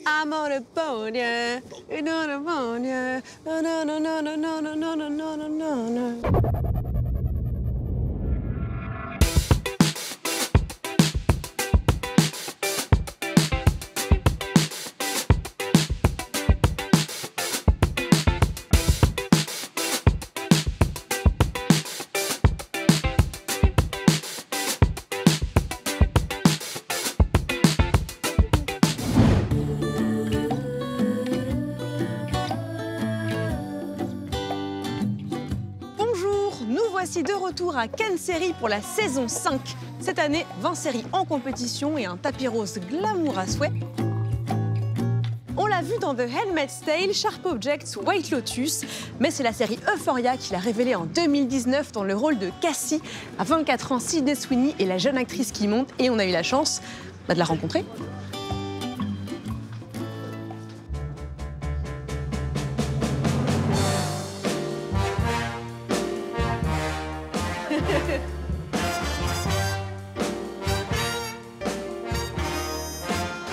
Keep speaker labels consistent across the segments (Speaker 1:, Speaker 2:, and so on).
Speaker 1: I'm on a bone, yeah. You're on a bone, yeah. No, no, no, no, no, no, no, no, no, no, no, no. Voici de retour à Ken Série pour la saison 5. Cette année, 20 séries en compétition et un tapis rose glamour à souhait. On l'a vu dans The Handmaid's Tale, Sharp Objects, White Lotus, mais c'est la série Euphoria qui l'a révélée en 2019 dans le rôle de Cassie. À 24 ans, Sydney Sweeney est la jeune actrice qui monte et on a eu la chance de la rencontrer.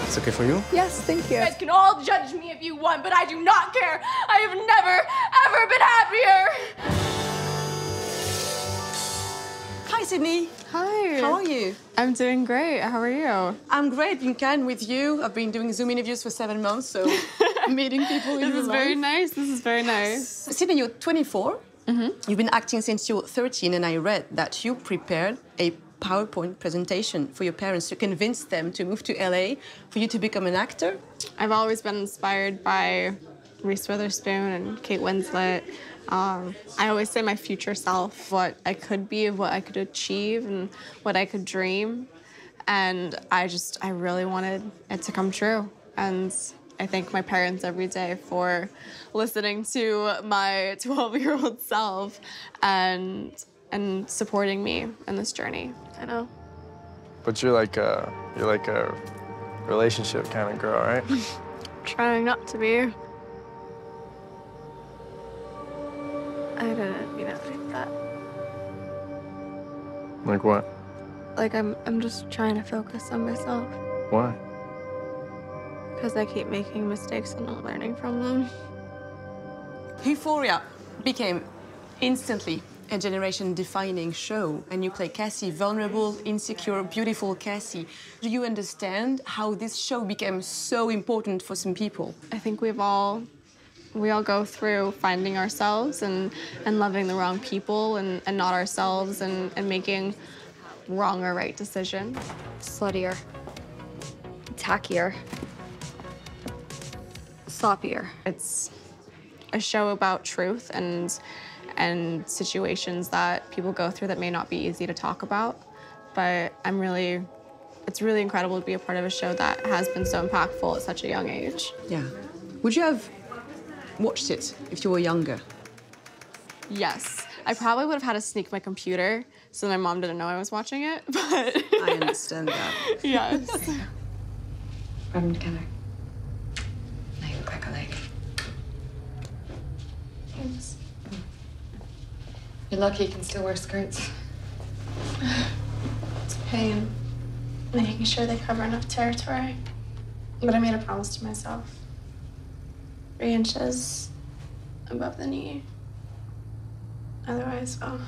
Speaker 2: It's okay for you?
Speaker 1: Yes, thank you.
Speaker 3: You guys can all judge me if you want, but I do not care. I have never, ever been happier.
Speaker 1: Hi, Sydney.
Speaker 4: Hi.
Speaker 1: How are you?
Speaker 4: I'm doing great. How are you?
Speaker 1: I'm great in Cannes with you. I've been doing Zoom interviews for 7 months, so meeting people in
Speaker 4: This
Speaker 1: real
Speaker 4: is
Speaker 1: life.
Speaker 4: very nice. This is very nice.
Speaker 1: Sydney, you're 24. You've been acting since you were 13, and I read that you prepared a PowerPoint presentation for your parents to convince them to move to LA for you to become an actor.
Speaker 4: I've always been inspired by Reese Witherspoon and Kate Winslet. I always say my future self, what I could be, what I could achieve, and what I could dream. And I really wanted it to come true. And I thank my parents every day for listening to my 12-year-old self and supporting me in this journey.
Speaker 3: I know.
Speaker 2: But you're like a relationship kind of girl, right?
Speaker 3: Trying not to be. I didn't mean it like that.
Speaker 2: Like what?
Speaker 3: Like I'm just trying to focus on myself.
Speaker 2: Why?
Speaker 3: Because I keep making mistakes and not learning from them.
Speaker 1: Euphoria became instantly a generation-defining show, and you play Cassie, vulnerable, insecure, beautiful Cassie. Do you understand how this show became so important for some people?
Speaker 4: I think we all go through finding ourselves and loving the wrong people and not ourselves and making wrong or right decisions.
Speaker 3: Sluttier. Tackier. Sloppier.
Speaker 4: It's a show about truth and situations that people go through that may not be easy to talk about. But it's really incredible to be a part of a show that has been so impactful at such a young age.
Speaker 1: Yeah. Would you have watched it if you were younger?
Speaker 4: Yes. I probably would have had to sneak my computer so my mom didn't know I was watching it, but...
Speaker 1: I understand that.
Speaker 4: Yes.
Speaker 5: Rub them together. Now you crack a leg.
Speaker 3: Thanks.
Speaker 5: You're lucky you can still wear skirts.
Speaker 3: It's pain. Making sure they cover enough territory. But I made a promise to myself. 3 inches above the knee. Otherwise, well,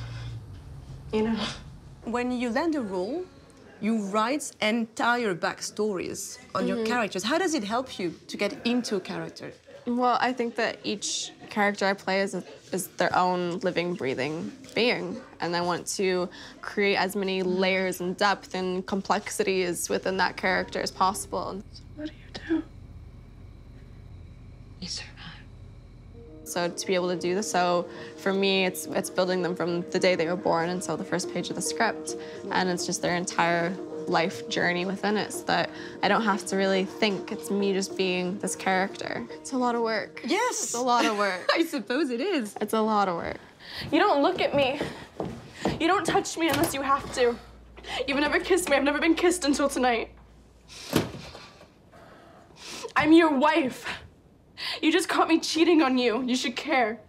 Speaker 3: you know.
Speaker 1: When you land a role, you write entire backstories on your characters. How does it help you to get into a character?
Speaker 4: Well, I think that each character I play is their own living, breathing being. And I want to create as many layers and depth and complexities within that character as possible.
Speaker 3: What do you do?
Speaker 5: You survive.
Speaker 4: So to be able to do this, so for me, it's building them from the day they were born until the first page of the script. And it's just their entire life journey within it, so that I don't have to really think. It's me just being this character. It's a lot of work.
Speaker 1: Yes!
Speaker 4: It's a lot of work.
Speaker 1: I suppose it is.
Speaker 4: It's a lot of work.
Speaker 3: You don't look at me. You don't touch me unless you have to. You've never kissed me. I've never been kissed until tonight. I'm your wife. You just caught me cheating on you. You should care.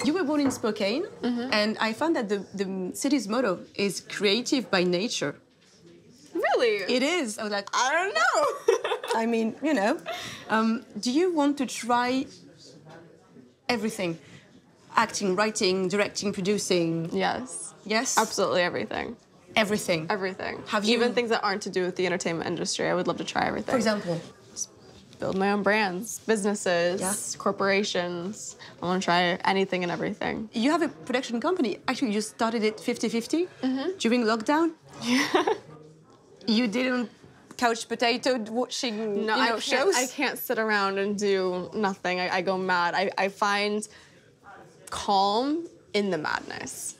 Speaker 1: You were born in Spokane, and I found that the city's motto is creative by nature.
Speaker 4: Really?
Speaker 1: It is. I was like,
Speaker 4: I don't know.
Speaker 1: I mean, you know. Do you want to try everything? Acting, writing, directing, producing?
Speaker 4: Yes.
Speaker 1: Yes?
Speaker 4: Absolutely everything.
Speaker 1: Everything?
Speaker 4: Everything.
Speaker 1: Have you...
Speaker 4: Even things that aren't to do with the entertainment industry, I would love to try everything.
Speaker 1: For example?
Speaker 4: Build my own brands, businesses, corporations. I want to try anything and everything.
Speaker 1: You have a production company. Actually, you started it 50-50 during lockdown.
Speaker 4: Yeah.
Speaker 1: You didn't couch potato watching shows?
Speaker 4: I can't sit around and do nothing. I go mad. I find calm in the madness.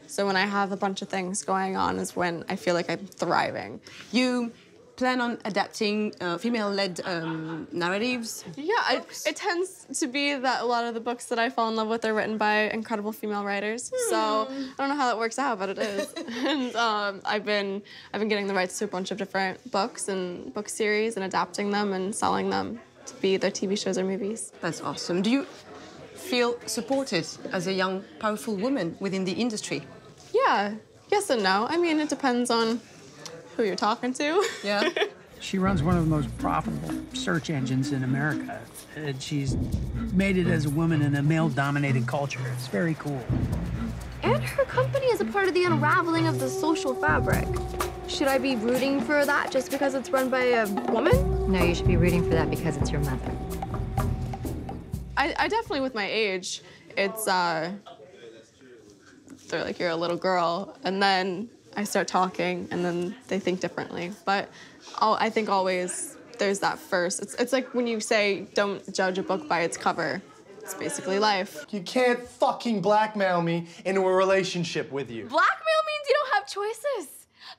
Speaker 4: So when I have a bunch of things going on is when I feel like I'm thriving.
Speaker 1: You plan on adapting female-led narratives?
Speaker 4: Yeah, it tends to be that a lot of the books that I fall in love with are written by incredible female writers. So I don't know how that works out, but it is. And I've been getting the rights to a bunch of different books and book series and adapting them and selling them to be either TV shows or movies.
Speaker 1: That's awesome. Do you feel supported as a young, powerful woman within the industry?
Speaker 4: Yeah, yes and no. I mean, it depends on who you're talking to.
Speaker 1: Yeah.
Speaker 6: She runs one of the most profitable search engines in America. And she's made it as a woman in a male-dominated culture. It's very cool.
Speaker 7: And her company is a part of the unraveling of the social fabric. Should I be rooting for that just because it's run by a woman?
Speaker 5: No, you should be rooting for that because it's your mother.
Speaker 4: I definitely, with my age, it's, they're like, you're a little girl, and then I start talking, and then they think differently. But I think always there's that first. It's like when you say, don't judge a book by its cover. It's basically life.
Speaker 8: You can't fucking blackmail me into a relationship with you.
Speaker 7: Blackmail means you don't have choices.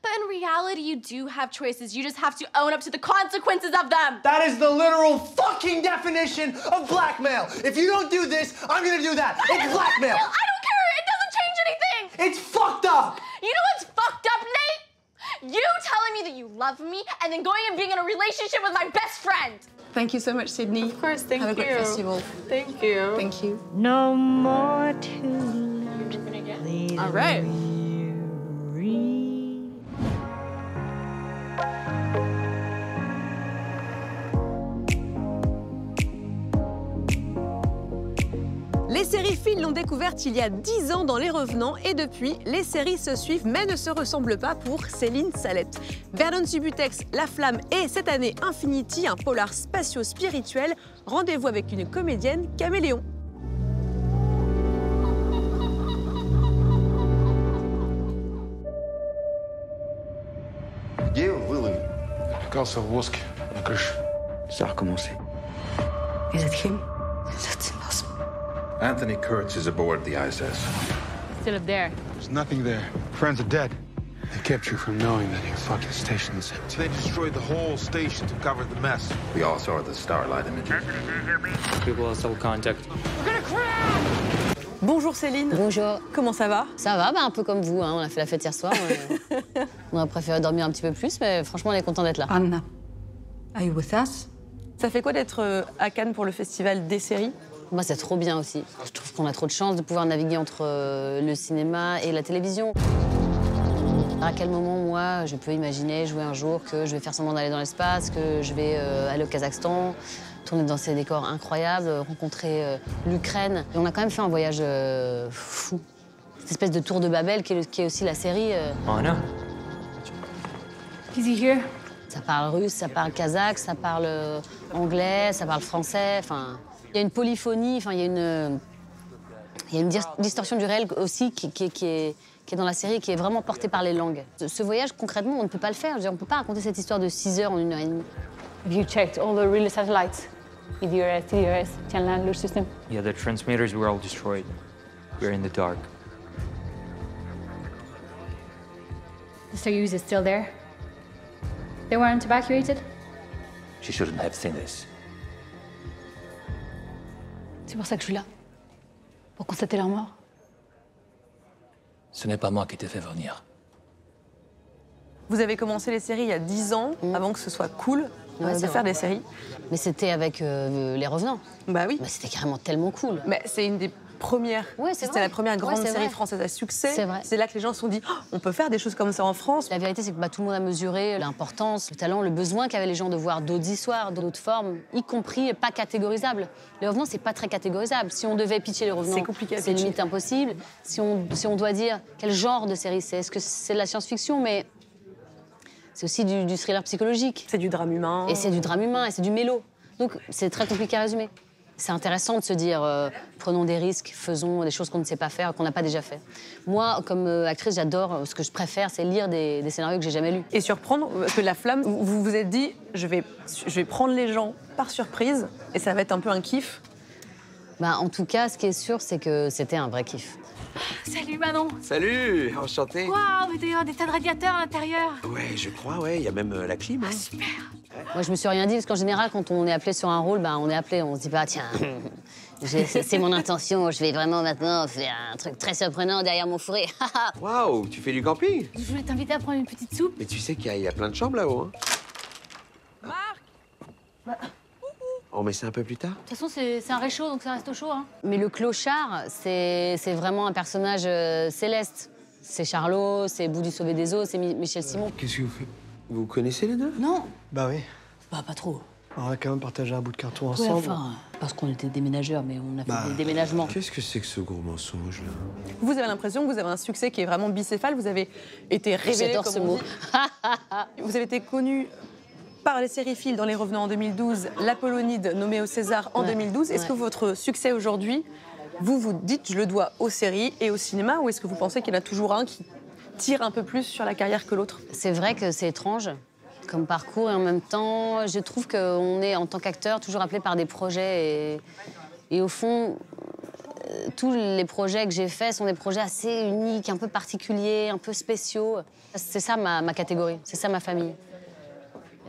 Speaker 7: But in reality, you do have choices. You just have to own up to the consequences of them.
Speaker 8: That is the literal fucking definition of blackmail. If you don't do this, I'm gonna do that. It's blackmail.
Speaker 7: I don't care. It doesn't change anything.
Speaker 8: It's fucked up.
Speaker 7: You know what's fucked up, Nate? You telling me that you love me and then going and being in a relationship with my best friend.
Speaker 1: Thank you so much, Sydney.
Speaker 4: Of course, thank you.
Speaker 1: Have a great festival.
Speaker 4: Thank you.
Speaker 1: Thank you.
Speaker 9: No more to
Speaker 4: All right.
Speaker 1: Les sériphiles l'ont découverte il y a 10 ans dans Les Revenants et depuis, les séries se suivent mais ne se ressemblent pas pour Céline Salette. Vernon Subutex, La Flamme et cette année Infinity, un polar spatio-spirituel. Rendez-vous avec une comédienne caméléon.
Speaker 10: Где он выловил?
Speaker 11: Пекался в воске на крыше.
Speaker 10: Ça a recommencé.
Speaker 1: Is it him?
Speaker 7: That's impossible.
Speaker 10: Anthony Kurtz is aboard the ISS.
Speaker 9: Still up there.
Speaker 11: There's nothing there. Friends are dead. They kept you from knowing that your fucking station is empty. They destroyed the whole station to cover the mess.
Speaker 10: We all saw the starlight images.
Speaker 2: People lost all contact.
Speaker 1: Bonjour Céline.
Speaker 5: Bonjour.
Speaker 1: Comment ça va?
Speaker 5: Ça va, un peu comme vous, hein. On a fait la fête hier soir. On aurait préféré dormir un petit peu plus, mais franchement, on est content d'être là.
Speaker 1: Anna, are you with us? Ça fait quoi d'être à Cannes pour le festival des séries?
Speaker 5: Moi, c'est trop bien aussi. Je trouve qu'on a trop de chance de pouvoir naviguer entre le cinéma et la télévision. À quel moment, moi, je peux imaginer jouer un jour que je vais faire semblant d'aller dans l'espace, que je vais aller au Kazakhstan, tourner dans ces décors incroyables, rencontrer l'Ukraine. Et on a quand même fait un voyage fou. Cette espèce de tour de Babel qui est aussi la série.
Speaker 2: Anna.
Speaker 9: Is he here?
Speaker 5: Ça parle russe, ça parle kazakh, ça parle anglais, ça parle français. Enfin, il y a une polyphonie, enfin, il y a une distorsion du réel aussi qui est dans la série, qui est vraiment portée par les langues. Ce voyage, concrètement, on ne peut pas le faire. Je veux dire, on ne peut pas raconter cette histoire de 6 heures en 1 heure et demie.
Speaker 9: Have you checked all the real satellites? EDRS, TDRS, Tianlan, Lush system?
Speaker 2: Yeah, the transmitters were all destroyed. We're in the dark.
Speaker 9: The Soyuz is still there? They weren't evacuated?
Speaker 10: She shouldn't have seen this.
Speaker 9: C'est pour ça que je suis là. Pour constater leur mort.
Speaker 10: Ce n'est pas moi qui t'ai fait venir.
Speaker 1: Vous avez commencé les séries il y a 10 ans, avant que ce soit cool
Speaker 5: Ouais,
Speaker 1: de
Speaker 5: c'est
Speaker 1: faire
Speaker 5: vrai.
Speaker 1: des séries.
Speaker 5: Mais c'était avec Les Revenants.
Speaker 1: Bah oui.
Speaker 5: Bah, c'était carrément tellement cool.
Speaker 1: Mais c'est une des première.
Speaker 5: Ouais, c'est
Speaker 1: c'était
Speaker 5: vrai.
Speaker 1: la première grande
Speaker 5: Ouais, c'est
Speaker 1: série
Speaker 5: vrai.
Speaker 1: française à succès.
Speaker 5: C'est vrai.
Speaker 1: C'est là que les gens se sont dit, oh, on peut faire des choses comme ça en France.
Speaker 5: La vérité, c'est que tout le monde a mesuré l'importance, le talent, le besoin qu'avaient les gens de voir d'autres histoires, d'autres formes, y compris pas catégorisables. Les Revenants, c'est pas très catégorisable. Si on devait pitcher les Revenants,
Speaker 1: C'est compliqué à
Speaker 5: c'est
Speaker 1: pitcher.
Speaker 5: limite impossible. Si on doit dire quel genre de série c'est, est-ce que c'est de la science-fiction, mais c'est aussi du thriller psychologique.
Speaker 1: C'est du drame humain.
Speaker 5: Et c'est du drame humain, et c'est du mélo. Donc c'est très compliqué à résumer. C'est intéressant de se dire, prenons des risques, faisons des choses qu'on ne sait pas faire, qu'on n'a pas déjà fait. Moi, comme actrice, j'adore, ce que je préfère, c'est lire des scénarios que j'ai jamais lus.
Speaker 1: Et surprendre, parce que La Flamme, vous vous êtes dit, je vais prendre les gens par surprise, et ça va être un peu un kiff.
Speaker 5: En tout cas, ce qui est sûr, c'est que c'était un vrai kiff.
Speaker 12: Salut Manon.
Speaker 13: Salut, enchanté.
Speaker 12: Waouh, mais il doit y avoir des tas de radiateurs à l'intérieur.
Speaker 13: Ouais, je crois, ouais, il y a même la clim. Hein.
Speaker 12: Super.
Speaker 5: Moi, je me suis rien dit, parce qu'en général, quand on est appelé sur un rôle, on est appelé, on se dit pas, tiens, c'est mon intention, je vais vraiment maintenant faire un truc très surprenant derrière mon fourré.
Speaker 13: Waouh, tu fais du camping?
Speaker 12: Je voulais t'inviter à prendre une petite soupe.
Speaker 13: Mais tu sais qu'il y a plein de chambres là-haut. Hein. On met ça un peu plus tard?
Speaker 9: De toute façon, c'est un réchaud, donc ça reste au chaud. Hein.
Speaker 5: Mais le clochard, c'est vraiment un personnage céleste. C'est Charlot, c'est Boudu Sauvé des Eaux, c'est Michel Simon.
Speaker 13: Qu'est-ce que vous faites? Vous connaissez les deux?
Speaker 5: Non.
Speaker 14: Bah oui.
Speaker 5: Pas trop.
Speaker 14: On a quand même partagé un bout de carton
Speaker 5: Ouais,
Speaker 14: ensemble.
Speaker 5: enfin, parce qu'on était déménageurs, mais on a fait des déménagements.
Speaker 13: Qu'est-ce que c'est que ce gros mensonge là?
Speaker 1: Vous avez l'impression que vous avez un succès qui est vraiment bicéphale, vous avez été révélé,
Speaker 5: J'adore
Speaker 1: comme
Speaker 5: ce
Speaker 1: on
Speaker 5: mot.
Speaker 1: dit. Vous avez été connu par les séries Phil dans Les Revenants en 2012, l'Apollonide nommé au César en 2012. Est-ce que votre succès aujourd'hui, vous dites je le dois aux séries et au cinéma, ou est-ce que vous pensez qu'il y en a toujours un qui tire un peu plus sur la carrière que l'autre?
Speaker 5: C'est vrai que c'est étrange comme parcours, et en même temps, je trouve qu'on est, en tant qu'acteur, toujours appelé par des projets. Et au fond, tous les projets que j'ai faits sont des projets assez uniques, un peu particuliers, un peu spéciaux. C'est ça ma catégorie, c'est ça ma famille.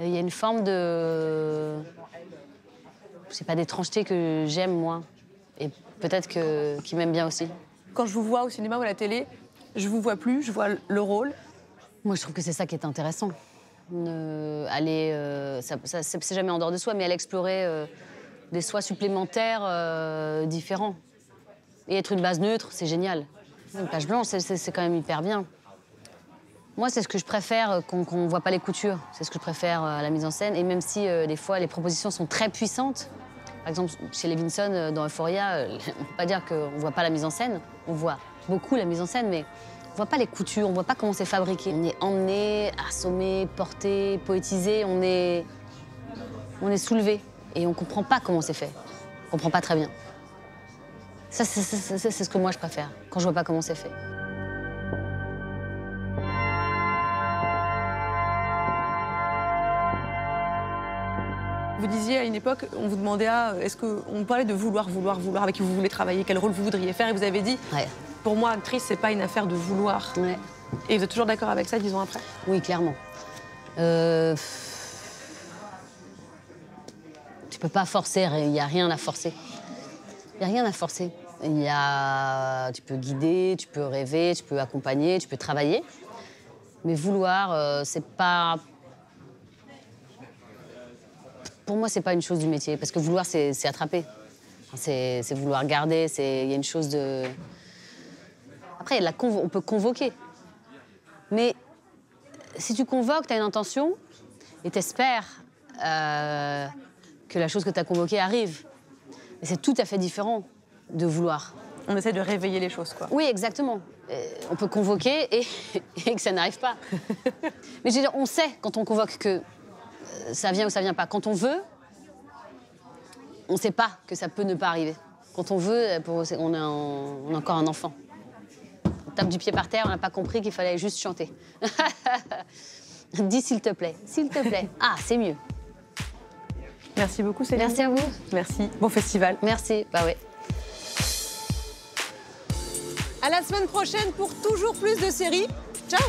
Speaker 5: Il y a une forme de... je sais pas, d'étrangeté que j'aime, moi. Et peut-être qu'ils m'aiment bien aussi.
Speaker 1: Quand je vous vois au cinéma ou à la télé, je vous vois plus, je vois le rôle.
Speaker 5: Moi, je trouve que c'est ça qui est intéressant. C'est jamais en dehors de soi, mais aller explorer des soi supplémentaires différents. Et être une base neutre, c'est génial. Une page blanche, c'est quand même hyper bien. Moi, c'est ce que je préfère, qu'on voit pas les coutures. C'est ce que je préfère à la mise en scène. Et même si, des fois, les propositions sont très puissantes, par exemple, chez Levinson, dans Euphoria, on peut pas dire qu'on voit pas la mise en scène. On voit beaucoup la mise en scène, mais on voit pas les coutures, on voit pas comment c'est fabriqué. On est emmené, assommé, porté, poétisé, on est soulevé. Et on comprend pas comment c'est fait. On comprend pas très bien. Ça, c'est ce que moi, je préfère, quand je vois pas comment c'est fait.
Speaker 1: Vous disiez à une époque, on vous demandait, est-ce qu'on parlait de vouloir, avec qui vous voulez travailler, quel rôle vous voudriez faire, et vous avez dit, pour moi, actrice, c'est pas une affaire de vouloir.
Speaker 5: Ouais.
Speaker 1: Et vous êtes toujours d'accord avec ça 10 ans après?
Speaker 5: Oui, clairement. Tu peux pas forcer, il n'y a rien à forcer. Il n'y a rien à forcer. Tu peux guider, tu peux rêver, tu peux accompagner, tu peux travailler. Mais vouloir, c'est pas... Pour moi, c'est pas une chose du métier, parce que vouloir, c'est attraper. C'est vouloir garder, il y a une chose de... Après, on peut convoquer. Mais si tu convoques, tu as une intention et t'espères que la chose que tu as convoquée arrive. Et c'est tout à fait différent de vouloir.
Speaker 1: On essaie de réveiller les choses, quoi.
Speaker 5: Oui, exactement. On peut convoquer et que ça n'arrive pas. Mais je veux dire, on sait quand on convoque que ça vient ou ça vient pas. Quand on veut, on sait pas que ça peut ne pas arriver. Quand on veut, on est encore un enfant. On tape du pied par terre, on n'a pas compris qu'il fallait juste chanter. Dis s'il te plaît, s'il te plaît. Ah, c'est mieux.
Speaker 1: Merci beaucoup, Céline.
Speaker 5: Merci à vous.
Speaker 1: Merci. Bon festival.
Speaker 5: Merci. Bah oui.
Speaker 1: À la semaine prochaine pour toujours plus de séries. Ciao.